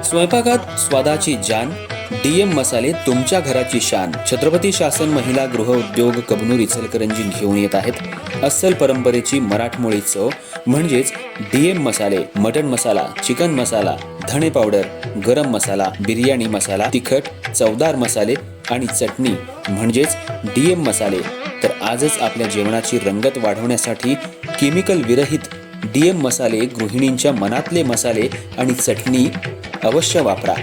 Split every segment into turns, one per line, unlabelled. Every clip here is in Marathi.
स्वयंपाकात स्वादाची जान, डीएम मसाले तुमच्या घराची शान. छत्रपती शासन महिला गृह उद्योग कबनूर इचलकरंजी घेऊन येत आहेत अस्सल परंपरेची मराठमोळी चव म्हणजेच डीएम मसाले. मटन मसाला, चिकन मसाला, धणे पावडर, गरम मसाला, बिर्याणी मसाला, तिखट चवदार मसाले आणि चटणी म्हणजेच डीएम मसाले. तर आजच आपल्या जेवणाची रंगत वाढवण्यासाठी केमिकल विरहित डीएम मसाले, गृहिणींच्या मनातले मसाले आणि चटणी अवश्य वापरा.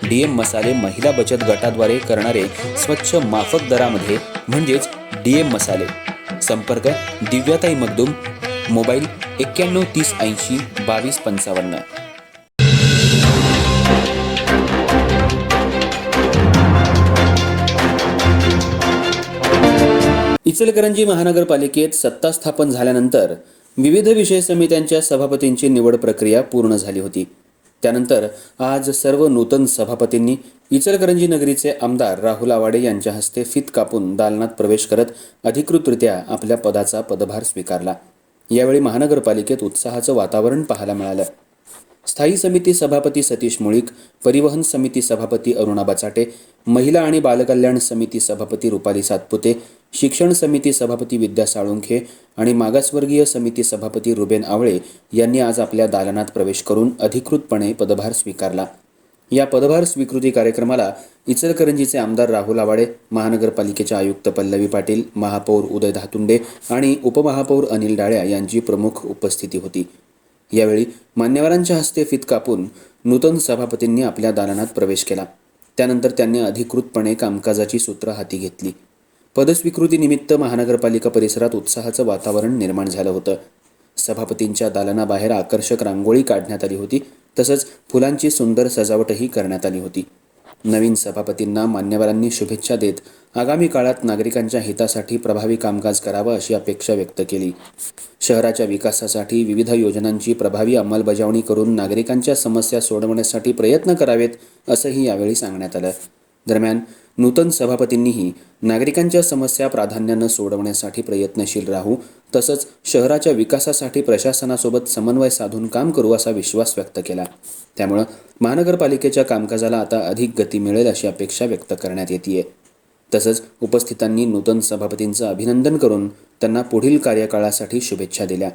डीएम मसाले महिला बचत गटाद्वारे करणारे स्वच्छ माफक दरामध्ये म्हणजेच डीएम मसाले. संपर्क दिव्याताई मगदूम, मोबाईल 91 30 80 22 55. इचलकरंजी महानगरपालिकेत सत्ता स्थापन झाल्यानंतर विविध विषय समित्यांच्या सभापतींची निवड प्रक्रिया पूर्ण झाली होती. त्यानंतर आज सर्व नूतन सभापतींनी इचलकरंजी नगरीचे आमदार राहुल आवाडे यांच्या हस्ते फीत कापून दालनात प्रवेश करत अधिकृतरित्या आपल्या पदाचा पदभार स्वीकारला. यावेळी महानगरपालिकेत उत्साहाचं वातावरण पाहायला मिळालं. स्थायी समिती सभापती सतीश मुळीक, परिवहन समिती सभापती अरुणा बचाटे, महिला आणि बालकल्याण समिती सभापती रुपाली सातपुते, शिक्षण समिती सभापती विद्या साळुंखे आणि मागासवर्गीय समिती सभापती रुबेन आवळे यांनी आज आपल्या दालनात प्रवेश करून अधिकृतपणे पदभार स्वीकारला. या पदभार स्वीकृती कार्यक्रमाला इचलकरंजीचे आमदार राहुल आवाडे, महानगरपालिकेचे आयुक्त पल्लवी पाटील, महापौर उदय धातुंडे आणि उपमहापौर अनिल डाळ्या यांची प्रमुख उपस्थिती होती. यावेळी मान्यवरांच्या हस्ते फीत कापून नूतन सभापतींनी आपल्या दालनात प्रवेश केला. त्यानंतर त्यांनी अधिकृतपणे कामकाजाची सूत्र हाती घेतली. पदस्वीकृतीनिमित्त महानगरपालिका परिसरात उत्साहाचं वातावरण निर्माण झालं होतं. सभापतींच्या दालनाबाहेर आकर्षक रांगोळी काढण्यात आली होती. तसंच फुलांची सुंदर सजावटही करण्यात आली होती. नवीन सभापतींना मान्यवरांनी शुभेच्छा देत आगामी काळात नागरिकांच्या हितासाठी प्रभावी कामकाज करावं अशी अपेक्षा व्यक्त केली. शहराच्या विकासासाठी विविध योजनांची प्रभावी अंमलबजावणी करून नागरिकांच्या समस्या सोडवण्यासाठी प्रयत्न करावेत असंही यावेळी सांगण्यात आलं. दरम्यान नूतन सभापतींनीही नागरिकांच्या समस्या प्राधान्यानं सोडवण्यासाठी प्रयत्नशील राहू, तसंच शहराच्या विकासासाठी प्रशासनासोबत समन्वय साधून काम करू असा विश्वास व्यक्त केला. त्यामुळं महानगरपालिकेच्या कामकाजाला आता अधिक गती मिळेल अशी अपेक्षा व्यक्त करण्यात येते. तसंच उपस्थितांनी नूतन सभापतींचं अभिनंदन करून त्यांना पुढील कार्यकाळासाठी शुभेच्छा दिल्या.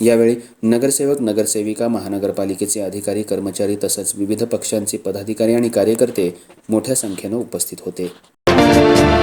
यावेळी नगरसेवक, नगरसेविका, महानगरपालिकेचे अधिकारी, कर्मचारी तसंच विविध पक्षांचे पदाधिकारी आणि कार्यकर्ते मोठ्या संख्येनं उपस्थित होते.